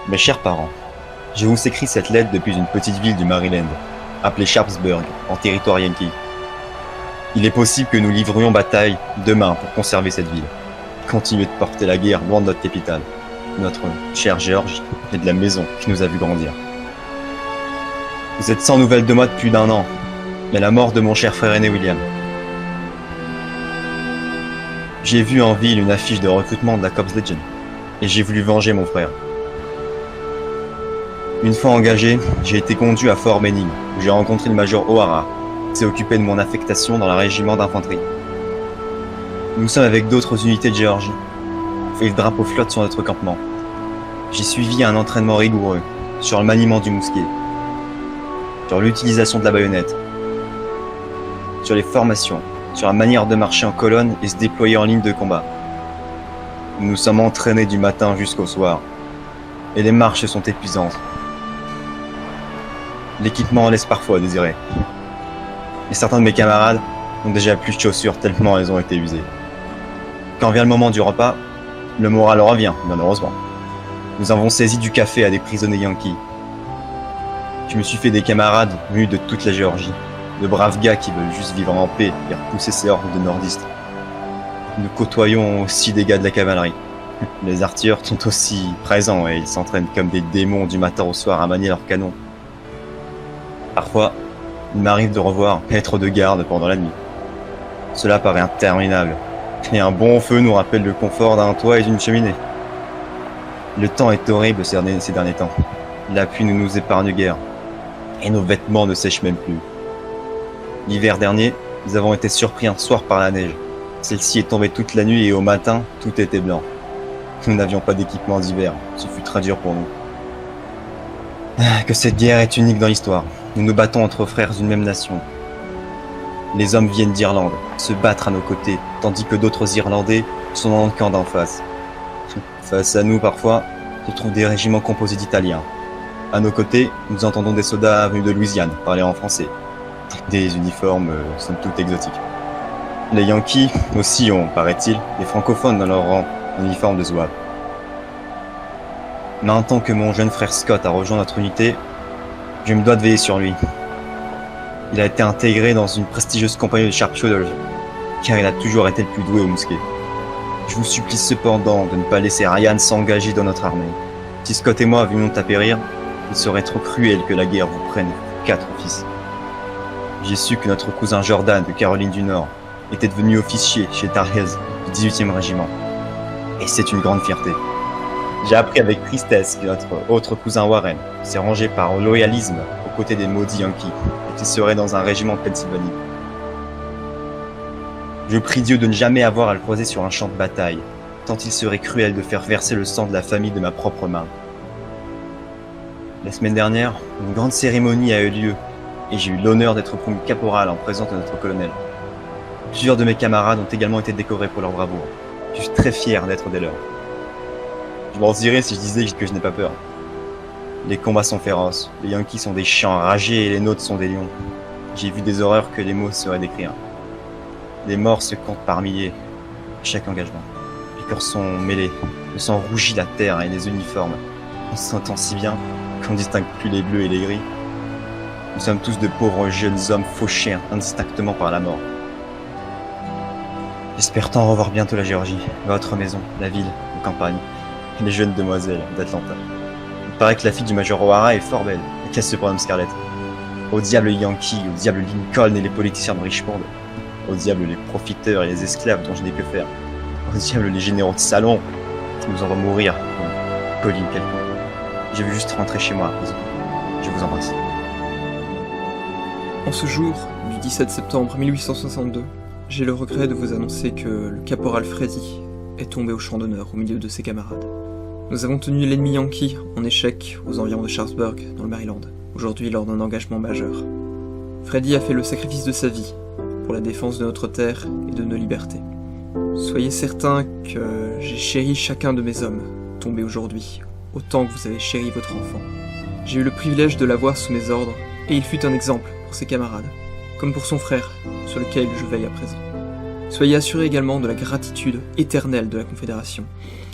Mes chers parents, je vous écris cette lettre depuis une petite ville du Maryland, appelée Sharpsburg, en territoire yankee. Il est possible que nous livrions bataille demain pour conserver cette ville, continuer de porter la guerre loin de notre capitale, notre chère Géorgie, et de la maison qui nous a vu grandir. Vous êtes sans nouvelles de moi depuis d'un an, mais la mort de mon cher frère aîné William. J'ai vu en ville une affiche de recrutement de la Corps Legion, et j'ai voulu venger mon frère. Une fois engagé, j'ai été conduit à Fort Benning, où j'ai rencontré le major O'Hara, qui s'est occupé de mon affectation dans le régiment d'infanterie. Nous sommes avec d'autres unités de Géorgie, et le drapeau flotte sur notre campement. J'ai suivi un entraînement rigoureux sur le maniement du mousquet, sur l'utilisation de la baïonnette, sur les formations, sur la manière de marcher en colonne et se déployer en ligne de combat. Nous nous sommes entraînés du matin jusqu'au soir, et les marches sont épuisantes. L'équipement laisse parfois à désirer. Et certains de mes camarades n'ont déjà plus de chaussures tellement elles ont été usées. Quand vient le moment du repas, le moral revient, bien heureusement. Nous avons saisi du café à des prisonniers yankees. Je me suis fait des camarades venus de toute la Géorgie, de braves gars qui veulent juste vivre en paix et repousser ces hordes de nordistes. Nous côtoyons aussi des gars de la cavalerie. Les artilleurs sont aussi présents et ils s'entraînent comme des démons du matin au soir à manier leurs canons. Parfois, il m'arrive de revoir être de garde pendant la nuit. Cela paraît interminable, et un bon feu nous rappelle le confort d'un toit et d'une cheminée. Le temps est horrible ces derniers temps. La pluie ne nous épargne guère, et nos vêtements ne sèchent même plus. L'hiver dernier, nous avons été surpris un soir par la neige. Celle-ci est tombée toute la nuit et au matin, tout était blanc. Nous n'avions pas d'équipement d'hiver, ce fut très dur pour nous. Que cette guerre est unique dans l'histoire. Nous nous battons entre frères d'une même nation. Les hommes viennent d'Irlande, se battre à nos côtés, tandis que d'autres Irlandais sont dans le camp d'en face. Face à nous, parfois, se trouvent des régiments composés d'Italiens. À nos côtés, nous entendons des soldats venus de Louisiane parler en français. Des uniformes somme toute exotiques. Les Yankees aussi ont, paraît-il, des francophones dans leur rang, en uniforme de zouave. Maintenant que mon jeune frère Scott a rejoint notre unité, je me dois de veiller sur lui. Il a été intégré dans une prestigieuse compagnie de sharpshooters, car il a toujours été le plus doué au mousquet. Je vous supplie cependant de ne pas laisser Ryan s'engager dans notre armée. Si Scott et moi venions à périr, il serait trop cruel que la guerre vous prenne 4 fils. J'ai su que notre cousin Jordan de Caroline du Nord était devenu officier chez Tarhez du 18e régiment. Et c'est une grande fierté. J'ai appris avec tristesse que notre autre cousin Warren s'est rangé par loyalisme aux côtés des maudits Yankees et qu'il serait dans un régiment de Pennsylvanie. Je prie Dieu de ne jamais avoir à le croiser sur un champ de bataille, tant il serait cruel de faire verser le sang de la famille de ma propre main. La semaine dernière, une grande cérémonie a eu lieu et j'ai eu l'honneur d'être promu caporal en présence de notre colonel. Plusieurs de mes camarades ont également été décorés pour leur bravoure. Je suis très fier d'être des leurs. Je mentirais si je disais que je n'ai pas peur. Les combats sont féroces, les Yankees sont des chiens enragés et les nôtres sont des lions. J'ai vu des horreurs que les mots seraient décrire. Les morts se comptent par milliers, à chaque engagement. Les cœurs sont mêlés, le sang rougit la terre et les uniformes. On s'entend si bien qu'on ne distingue plus les bleus et les gris. Nous sommes tous de pauvres jeunes hommes fauchés indistinctement par la mort. J'espère tant revoir bientôt la Géorgie, votre maison, la ville, les campagnes, et les jeunes demoiselles d'Atlanta. Il paraît que la fille du major O'Hara est fort belle, et qu'elle se prénomme Scarlett. Au diable les Yankees, au diable Lincoln et les politiciens de Richmond. Au diable les profiteurs et les esclaves dont je n'ai que faire. Au diable les généraux de salon, qui nous en vont mourir comme Colin quelconque. Je veux juste rentrer chez moi à présent. Je vous embrasse. En ce jour du 17 septembre 1862, j'ai le regret de vous annoncer que le caporal Freddy est tombé au champ d'honneur au milieu de ses camarades. Nous avons tenu l'ennemi Yankee en échec aux environs de Sharpsburg, dans le Maryland, aujourd'hui lors d'un engagement majeur. Freddy a fait le sacrifice de sa vie pour la défense de notre terre et de nos libertés. Soyez certains que j'ai chéri chacun de mes hommes tombés aujourd'hui, autant que vous avez chéri votre enfant. J'ai eu le privilège de l'avoir sous mes ordres, et il fut un exemple pour ses camarades, comme pour son frère, sur lequel je veille à présent. Soyez assurés également de la gratitude éternelle de la Confédération,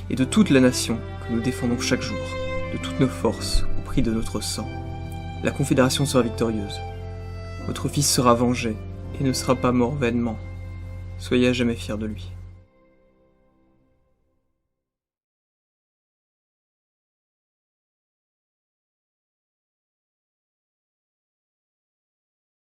et de toute la nation que nous défendons chaque jour, de toutes nos forces au prix de notre sang. La Confédération sera victorieuse. Votre fils sera vengé et ne sera pas mort vainement. Soyez à jamais fiers de lui.